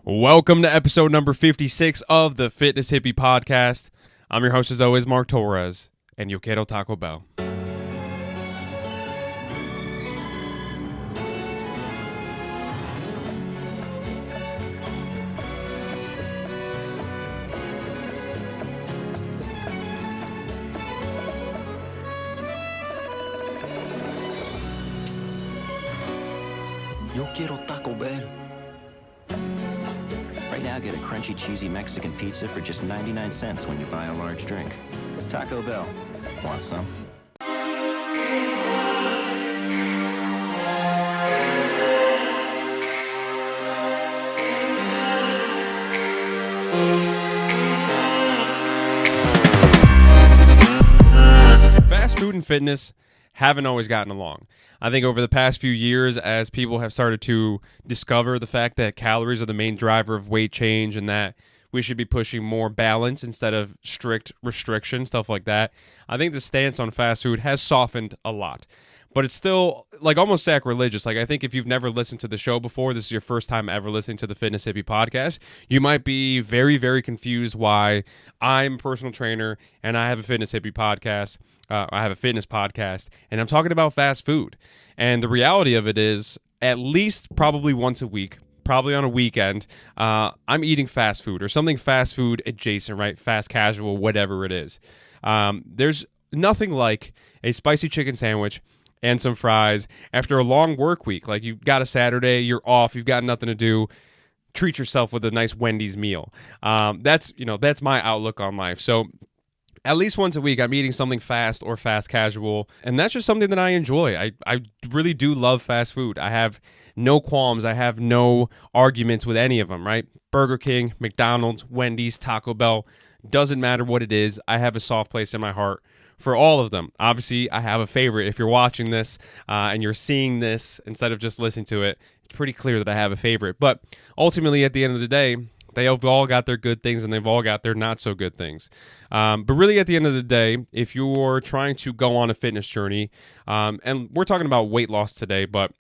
Welcome to episode number 56 of the Fitness Hippie podcast. I'm your host as always, Mark Torres, and yo quiero Taco Bell. Yo quiero Taco Bell. Right now, get a crunchy, cheesy Mexican pizza for just 99 cents when you buy a large drink. Taco Bell. Want some? Fast food and fitness haven't always gotten along. I think over the past few years, as people have started to discover the fact that calories are the main driver of weight change and that we should be pushing more balance instead of strict restriction, stuff like that, I think the stance on fast food has softened a lot. But it's still like almost sacrilegious. Like I think if you've never listened to the show before, this is your first time ever listening to the Fitness Hippie podcast, you might be very, very confused why I'm a personal trainer and I have a Fitness Hippie podcast. I have a fitness podcast and I'm talking about fast food. And the reality of it is at least probably once a week, probably on a weekend, I'm eating fast food or something fast food adjacent, right? Fast casual, whatever it is. There's nothing like a spicy chicken sandwich and some fries after a long work week. Like you've got a Saturday, you're off, you've got nothing to do. Treat yourself with a nice Wendy's meal. That's my outlook on life. So at least once a week, I'm eating something fast or fast casual, and that's just something that I enjoy. I really do love fast food. I have no qualms. I have no arguments with any of them, right? Burger King, McDonald's, Wendy's, Taco Bell, doesn't matter what it is. I have a soft place in my heart for all of them. Obviously, I have a favorite. If you're watching this and you're seeing this instead of just listening to it, it's pretty clear that I have a favorite. But ultimately, at the end of the day, they've all got their good things and they've all got their not so good things. But really at the end of the day, if you're trying to go on a fitness journey, and we're talking about weight loss today, but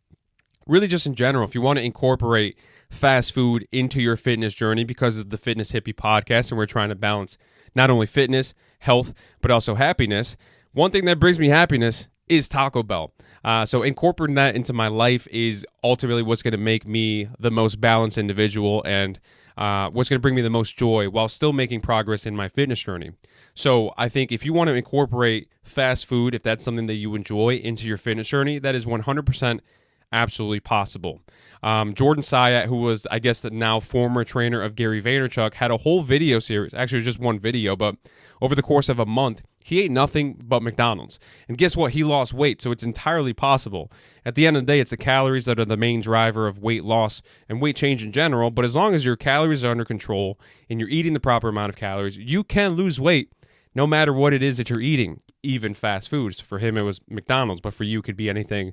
really just in general, if you want to incorporate fast food into your fitness journey because of the Fitness Hippie podcast and we're trying to balance not only fitness, health, but also happiness, one thing that brings me happiness is Taco Bell. So incorporating that into my life is ultimately what's going to make me the most balanced individual and what's going to bring me the most joy while still making progress in my fitness journey. So I think if you want to incorporate fast food, if that's something that you enjoy into your fitness journey, that is 100% absolutely possible. Jordan Syatt, who was, I guess, the now former trainer of Gary Vaynerchuk, had a whole video series. Actually, it was just one video, but over the course of a month, he ate nothing but McDonald's. And guess what? He lost weight, so it's entirely possible. At the end of the day, it's the calories that are the main driver of weight loss and weight change in general, but as long as your calories are under control and you're eating the proper amount of calories, you can lose weight no matter what it is that you're eating, even fast foods. For him, it was McDonald's, but for you, it could be anything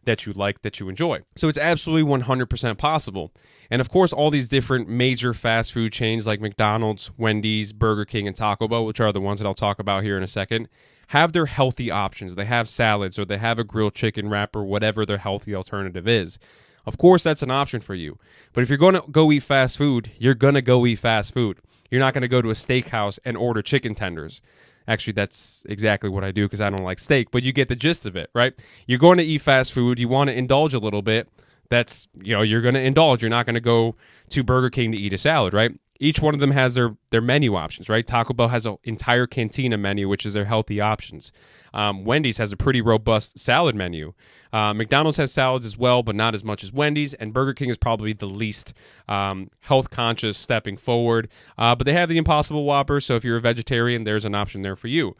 that you like, that you enjoy. So it's absolutely 100% possible. And of course, all these different major fast food chains like McDonald's, Wendy's, Burger King, and Taco Bell, which are the ones that I'll talk about here in a second, have their healthy options. They have salads or they have a grilled chicken wrap or whatever their healthy alternative is. Of course, that's an option for you. But if you're going to go eat fast food, you're going to go eat fast food. You're not going to go to a steakhouse and order chicken tenders. Actually, that's exactly what I do because I don't like steak, but you get the gist of it, right? You're going to eat fast food. You want to indulge a little bit. That's, you're going to indulge. You're not going to go to Burger King to eat a salad, right? Each one of them has their menu options, right? Taco Bell has an entire cantina menu, which is their healthy options. Wendy's has a pretty robust salad menu. McDonald's has salads as well, but not as much as Wendy's. And Burger King is probably the least health conscious stepping forward. But they have the Impossible Whopper, so if you're a vegetarian, there's an option there for you.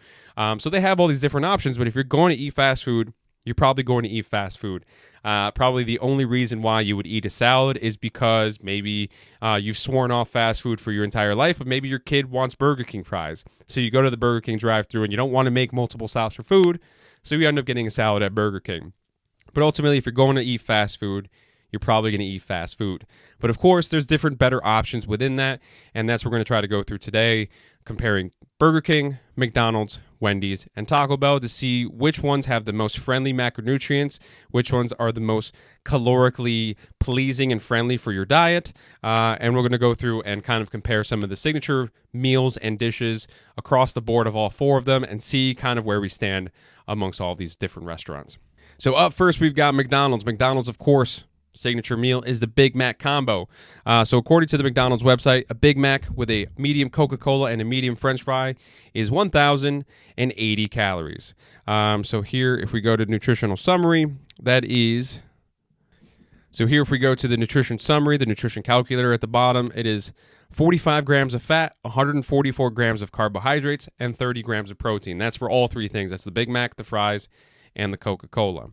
So they have all these different options, but if you're going to eat fast food, you're probably going to eat fast food. Probably the only reason why you would eat a salad is because maybe you've sworn off fast food for your entire life, but maybe your kid wants Burger King fries. So you go to the Burger King drive-thru and you don't want to make multiple stops for food, so you end up getting a salad at Burger King. But ultimately, if you're going to eat fast food, you're probably going to eat fast food. But of course, there's different better options within that, and that's what we're going to try to go through today, comparing Burger King, McDonald's, Wendy's, and Taco Bell to see which ones have the most friendly macronutrients, which ones are the most calorically pleasing and friendly for your diet. And we're going to go through and kind of compare some of the signature meals and dishes across the board of all four of them and see kind of where we stand amongst all these different restaurants. So up first, we've got McDonald's. McDonald's, of course, signature meal is the Big Mac combo. So according to the McDonald's website, a Big Mac with a medium Coca-Cola and a medium French fry is 1,080 calories. So here, if we go to nutritional summary, that is... So here, if we go to the nutrition summary, the nutrition calculator at the bottom, it is 45 grams of fat, 144 grams of carbohydrates, and 30 grams of protein. That's for all three things. That's the Big Mac, the fries, and the Coca-Cola.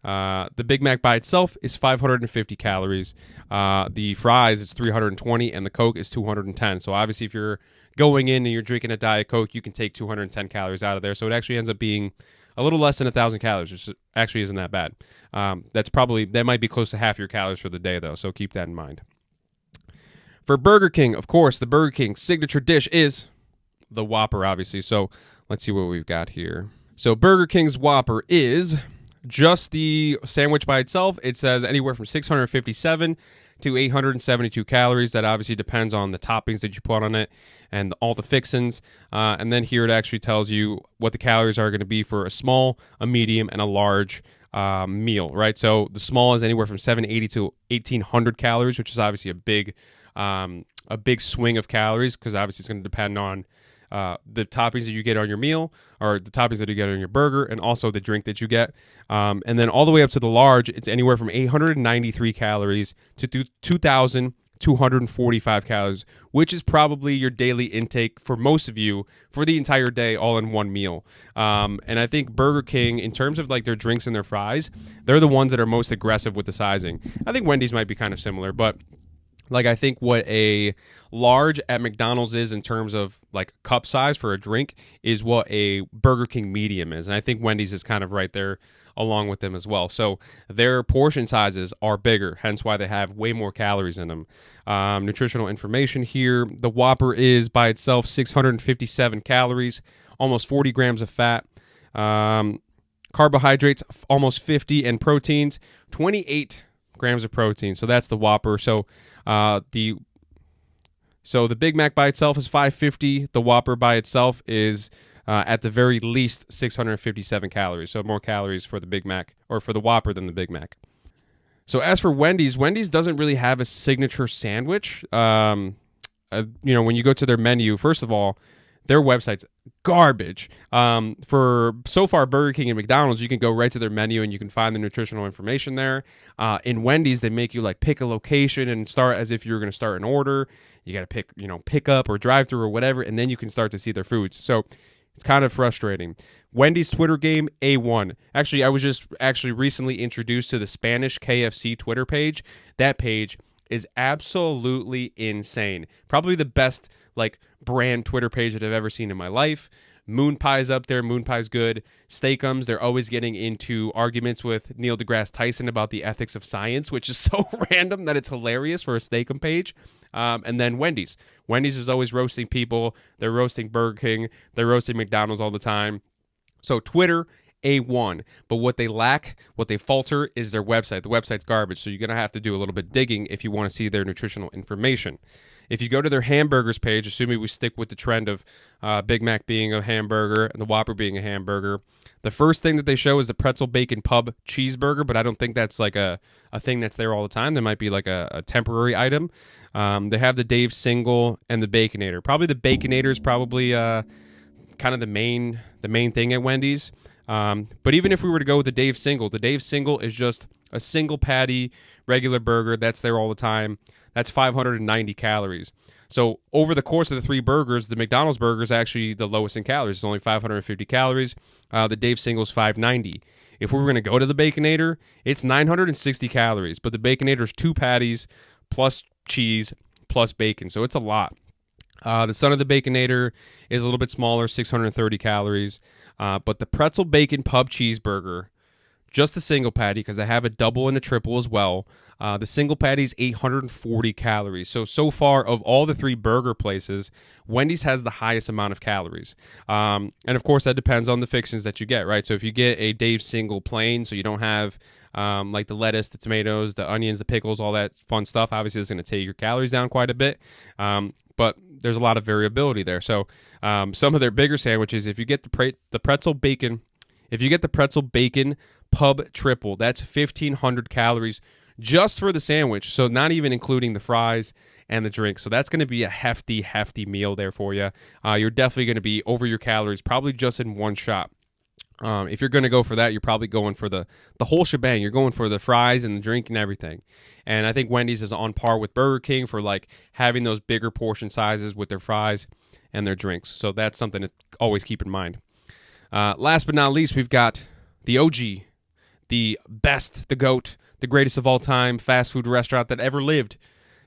The Big Mac by itself is 550 calories. The fries is 320, and the Coke is 210. So obviously, if you're going in and you're drinking a Diet Coke, you can take 210 calories out of there. So it actually ends up being a little less than 1,000 calories, which actually isn't that bad. That might be close to half your calories for the day, though. So keep that in mind. For Burger King, of course, the Burger King signature dish is the Whopper, obviously. So let's see what we've got here. So Burger King's Whopper is just the sandwich by itself. It says anywhere from 657 to 872 calories. That obviously depends on the toppings that you put on it and all the fixins. And then here it actually tells you what the calories are going to be for a small, a medium, and a large meal, right? So the small is anywhere from 780 to 1,800 calories, which is obviously a big swing of calories because obviously it's going to depend on the toppings that you get on your meal or the toppings that you get on your burger and also the drink that you get. And then all the way up to the large, it's anywhere from 893 calories to 2,245 calories, which is probably your daily intake for most of you for the entire day, all in one meal. And I think Burger King, in terms of like their drinks and their fries, they're the ones that are most aggressive with the sizing. I think Wendy's might be kind of similar, but like I think what a large at McDonald's is in terms of like cup size for a drink is what a Burger King medium is. And I think Wendy's is kind of right there along with them as well. So their portion sizes are bigger, hence why they have way more calories in them. Nutritional information here. The Whopper is by itself 657 calories, almost 40 grams of fat. Carbohydrates, almost 50, and proteins, 28 grams of protein. So that's the Whopper. So the Big Mac by itself is 550. The Whopper by itself is at the very least 657 calories. So more calories for the Big Mac or for the Whopper than the Big Mac. So as for Wendy's, Wendy's doesn't really have a signature sandwich. When you go to their menu, first of all, their website's garbage. For so far Burger King and McDonald's, you can go right to their menu and you can find the nutritional information there. In Wendy's, they make you like pick a location and start as if you were going to start an order. You got to pick up or drive through or whatever, and then you can start to see their foods. So it's kind of frustrating. Wendy's Twitter game, A1. Actually, I was just recently introduced to the Spanish KFC Twitter page. That page is absolutely insane. Probably the best brand Twitter page that I've ever seen in my life. Moon Pie's up there. Moon Pie's good. Steakums, they're always getting into arguments with Neil deGrasse Tyson about the ethics of science, which is so random that it's hilarious for a Steakum page. And then Wendy's. Wendy's is always roasting people. They're roasting Burger King. They're roasting McDonald's all the time. So Twitter, A1. But what they lack, what they falter, is their website. The website's garbage, so you're going to have to do a little bit digging if you want to see their nutritional information. If you go to their hamburgers page, assuming we stick with the trend of Big Mac being a hamburger and the Whopper being a hamburger, the first thing that they show is the pretzel bacon pub cheeseburger, but I don't think that's like a thing that's there all the time. There might be like a temporary item. They have the Dave Single and the Baconator. Probably the Baconator is probably kind of the main thing at Wendy's. But even if we were to go with the Dave Single is just a single patty, regular burger that's there all the time. That's 590 calories. So over the course of the three burgers, the McDonald's burger is actually the lowest in calories. It's only 550 calories. The Dave Single's 590. If we were going to go to the Baconator, it's 960 calories. But the Baconator is 2 patties plus cheese plus bacon. So it's a lot. The Son of the Baconator is a little bit smaller, 630 calories. But the pretzel bacon pub cheeseburger, just the single patty, because I have a double and a triple as well. The single patty is 840 calories. So far, of all the 3 burger places, Wendy's has the highest amount of calories. And of course, that depends on the fixings that you get, right? So if you get a Dave's single plain, so you don't have like the lettuce, the tomatoes, the onions, the pickles, all that fun stuff, obviously it's going to take your calories down quite a bit. But there's a lot of variability there. So some of their bigger sandwiches, if you get the pretzel bacon, pub triple, that's 1,500 calories just for the sandwich. So not even including the fries and the drink. So that's going to be a hefty meal there for you. You're definitely going to be over your calories, probably just in one shot. If you're going to go for that, you're probably going for the whole shebang. You're going for the fries and the drink and everything. And I think Wendy's is on par with Burger King for like having those bigger portion sizes with their fries and their drinks. So that's something to always keep in mind. Last but not least, we've got the OG, the best, the GOAT, the greatest of all time fast food restaurant that ever lived,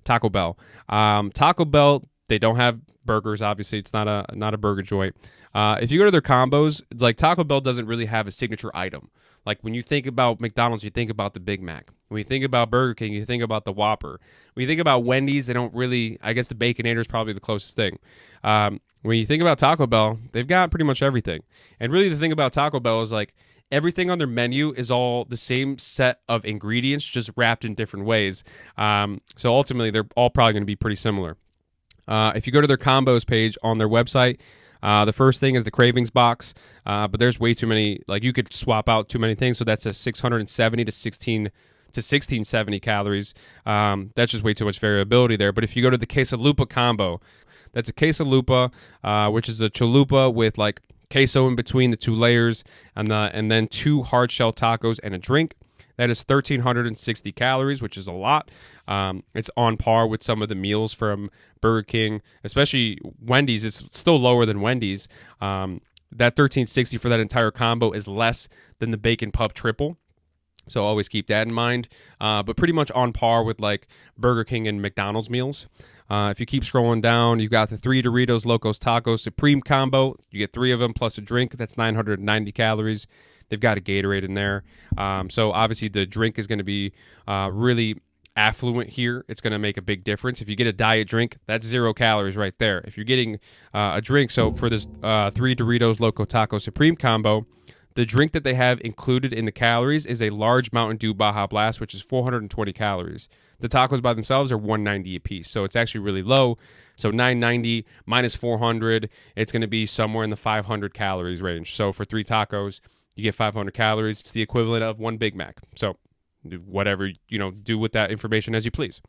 Taco Bell. Taco Bell, they don't have burgers. Obviously, it's not a burger joint. If you go to their combos, it's like Taco Bell doesn't really have a signature item. Like when you think about McDonald's, you think about the Big Mac. When you think about Burger King, you think about the Whopper. When you think about Wendy's, they don't really, I guess the Baconator is probably the closest thing. When you think about Taco Bell, they've got pretty much everything. And really the thing about Taco Bell is like everything on their menu is all the same set of ingredients, just wrapped in different ways. So ultimately, they're all probably going to be pretty similar. If you go to their combos page on their website, the first thing is the cravings box, but there's way too many. Like you could swap out too many things, so that's a 670 to 1670 calories. That's just way too much variability there. But if you go to the quesalupa combo, that's a quesalupa, which is a chalupa with like queso in between the 2 layers, and then 2 hard shell tacos and a drink. That is 1,360 calories, which is a lot. It's on par with some of the meals from Burger King, especially Wendy's. It's still lower than Wendy's. That 1,360 for that entire combo is less than the Bacon Pub Triple. So always keep that in mind. But pretty much on par with like Burger King and McDonald's meals. If you keep scrolling down, you've got the 3 Doritos Locos Taco Supreme combo. You get 3 of them plus a drink. That's 990 calories. They've got a Gatorade in there. So obviously the drink is going to be really affluent here. It's going to make a big difference. If you get a diet drink, that's 0 calories right there. If you're getting a drink, so for this 3 Doritos Loco Taco Supreme combo, the drink that they have included in the calories is a large Mountain Dew Baja Blast, which is 420 calories. The tacos by themselves are 190 a piece, so it's actually really low. So 990 minus 400, it's going to be somewhere in the 500 calories range. So for 3 tacos, you get 500 calories. It's the equivalent of 1 Big Mac. So whatever, do with that information as you please.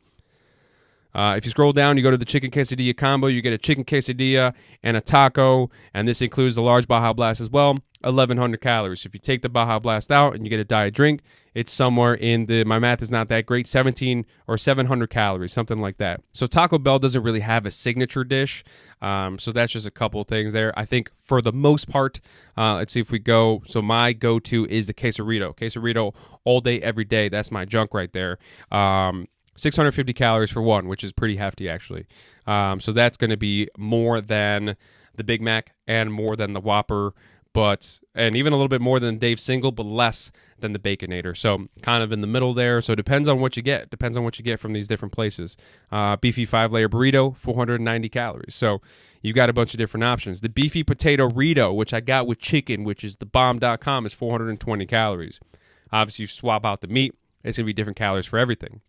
If you scroll down, you go to the chicken quesadilla combo, you get a chicken quesadilla and a taco, and this includes the large Baja Blast as well, 1,100 calories. If you take the Baja Blast out and you get a diet drink, it's somewhere in my math is not that great, 17 or 700 calories, something like that. So Taco Bell doesn't really have a signature dish. So that's just a couple of things there. I think for the most part, let's see if we go. So my go-to is the quesarito. Quesarito all day, every day. That's my junk right there. 650 calories for one, which is pretty hefty actually. So that's going to be more than the Big Mac and more than the Whopper, and even a little bit more than Dave's single, but less than the Baconator. So kind of in the middle there. So it depends on what you get. Depends on what you get from these different places. Beefy 5-layer burrito, 490 calories. So you've got a bunch of different options. The beefy potato Rito, which I got with chicken, which is thebomb.com, is 420 calories. Obviously, you swap out the meat, it's going to be different calories for everything.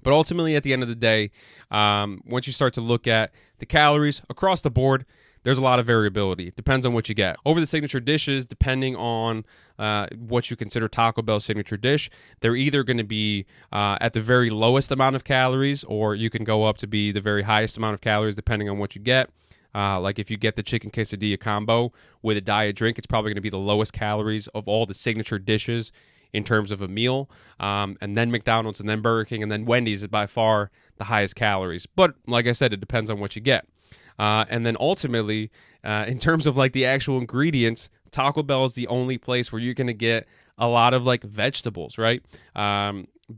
But ultimately, at the end of the day, once you start to look at the calories across the board, there's a lot of variability. It depends on what you get. Over the signature dishes, depending on what you consider Taco Bell's signature dish, they're either going to be at the very lowest amount of calories, or you can go up to be the very highest amount of calories depending on what you get. Like if you get the chicken quesadilla combo with a diet drink, it's probably going to be the lowest calories of all the signature dishes in terms of a meal. And then McDonald's, and then Burger King, and then Wendy's is by far the highest calories. But like I said, it depends on what you get. And then ultimately, in terms of like the actual ingredients, Taco Bell is the only place where you're going to get a lot of like vegetables, right?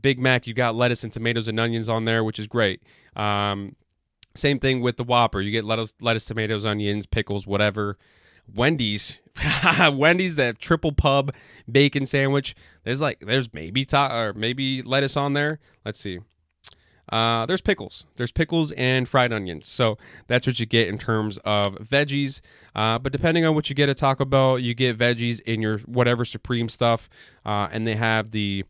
Big Mac, you got lettuce and tomatoes and onions on there, which is great. Same thing with the Whopper. You get lettuce, tomatoes, onions, pickles, whatever. Wendy's, Wendy's, that triple pub bacon sandwich. There's maybe lettuce on there. Let's see. There's pickles. There's pickles and fried onions. So that's what you get in terms of veggies. But depending on what you get at Taco Bell, you get veggies in your whatever Supreme stuff. And they have the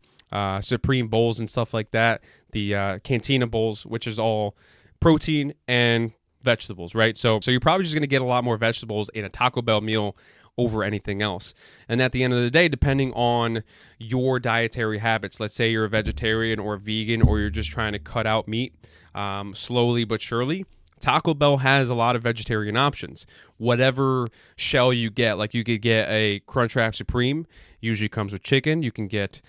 Supreme bowls and stuff like that. The Cantina bowls, which is all protein and vegetables, right? So you're probably just going to get a lot more vegetables in a Taco Bell meal over anything else. And at the end of the day, depending on your dietary habits, let's say you're a vegetarian or a vegan, or you're just trying to cut out meat slowly but surely, Taco Bell has a lot of vegetarian options. Whatever shell you get, like you could get a Crunchwrap Supreme, usually comes with chicken. You can get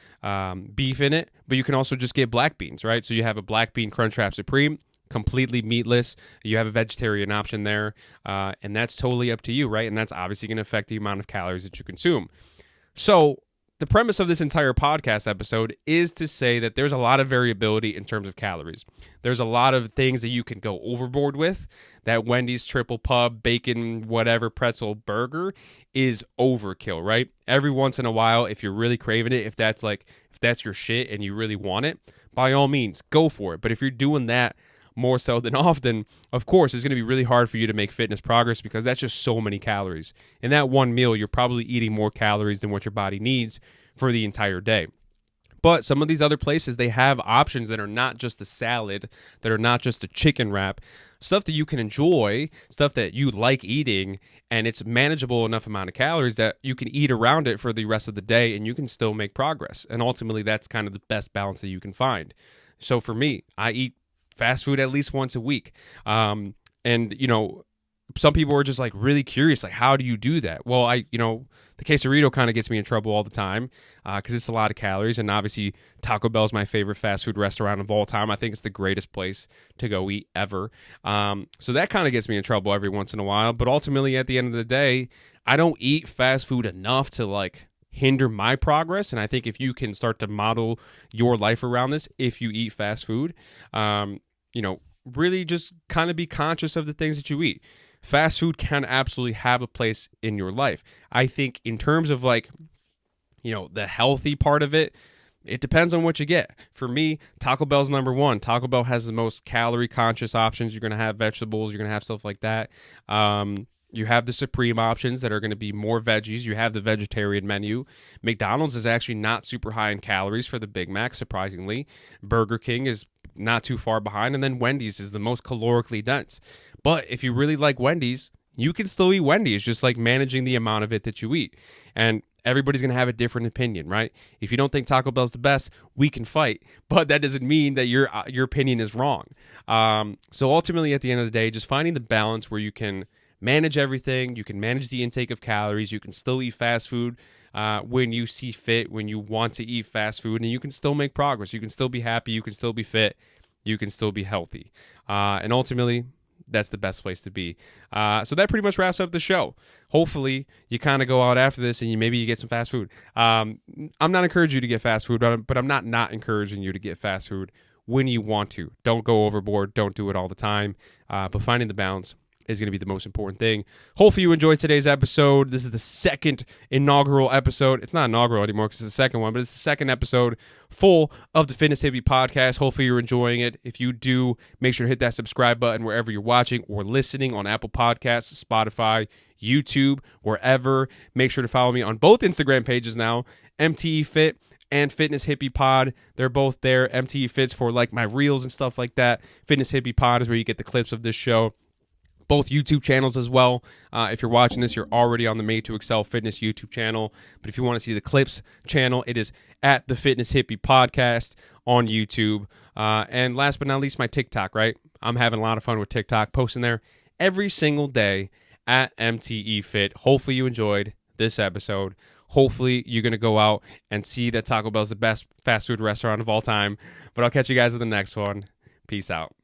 beef in it, but you can also just get black beans, right? So you have a black bean Crunchwrap Supreme, completely meatless. You have a vegetarian option there, and that's totally up to you, right? And that's obviously going to affect the amount of calories that you consume. So the premise of this entire podcast episode is to say that there's a lot of variability in terms of calories. There's a lot of things that you can go overboard with. That Wendy's triple pub, bacon, whatever, pretzel burger is overkill, right? Every once in a while, if you're really craving it, if that's your shit and you really want it, by all means, go for it. But if you're doing that more so than often, of course, it's going to be really hard for you to make fitness progress, because that's just so many calories. In that one meal, you're probably eating more calories than what your body needs for the entire day. But some of these other places, they have options that are not just a salad, that are not just a chicken wrap, stuff that you can enjoy, stuff that you like eating, and it's manageable enough amount of calories that you can eat around it for the rest of the day and you can still make progress. And ultimately, that's kind of the best balance that you can find. So for me, I eat fast food at least once a week. And, some people are just like really curious, like, how do you do that? Well, the quesarito kind of gets me in trouble all the time because it's a lot of calories. And obviously, Taco Bell is my favorite fast food restaurant of all time. I think it's the greatest place to go eat ever. So that kind of gets me in trouble every once in a while. But ultimately, at the end of the day, I don't eat fast food enough to hinder my progress. And I think if you can start to model your life around this, if you eat fast food, really just kind of be conscious of the things that you eat. Fast food can absolutely have a place in your life. I think in terms of the healthy part of it, it depends on what you get. For me, Taco Bell's number one. Taco Bell has the most calorie conscious options. You're going to have vegetables. You're going to have stuff like that. You have the Supreme options that are going to be more veggies. You have the vegetarian menu. McDonald's is actually not super high in calories for the Big Mac, surprisingly. Burger King is not too far behind. And then Wendy's is the most calorically dense. But if you really like Wendy's, you can still eat Wendy's, just like managing the amount of it that you eat. And everybody's going to have a different opinion, right? If you don't think Taco Bell's the best, we can fight. But that doesn't mean that your opinion is wrong. So ultimately, at the end of the day, just finding the balance where you can manage everything. You can manage the intake of calories. You can still eat fast food when you see fit, when you want to eat fast food, and you can still make progress. You can still be happy. You can still be fit. You can still be healthy. And ultimately, that's the best place to be. So that pretty much wraps up the show. Hopefully, you kind of go out after this and maybe you get some fast food. I'm not encouraging you to get fast food, but I'm not encouraging you to get fast food when you want to. Don't go overboard. Don't do it all the time. But finding the balance is going to be the most important thing. Hopefully you enjoyed today's episode. This is the second inaugural episode. It's not inaugural anymore because it's the second one, but it's the second episode full of the Fitness Hippie podcast. Hopefully you're enjoying it. If you do, make sure to hit that subscribe button wherever you're watching or listening, on Apple Podcasts, Spotify, YouTube, wherever. Make sure to follow me on both Instagram pages now, MTE Fit and Fitness Hippie Pod. They're both there. MTE Fit's for my reels and stuff like that. Fitness Hippie Pod is where you get the clips of this show. Both YouTube channels as well. If you're watching this, you're already on the Made to Excel Fitness YouTube channel. But if you want to see the clips channel, it is at the Fitness Hippie Podcast on YouTube. And last but not least, my TikTok, right? I'm having a lot of fun with TikTok, posting there every single day at MTE Fit. Hopefully you enjoyed this episode. Hopefully you're going to go out and see that Taco Bell is the best fast food restaurant of all time. But I'll catch you guys in the next one. Peace out.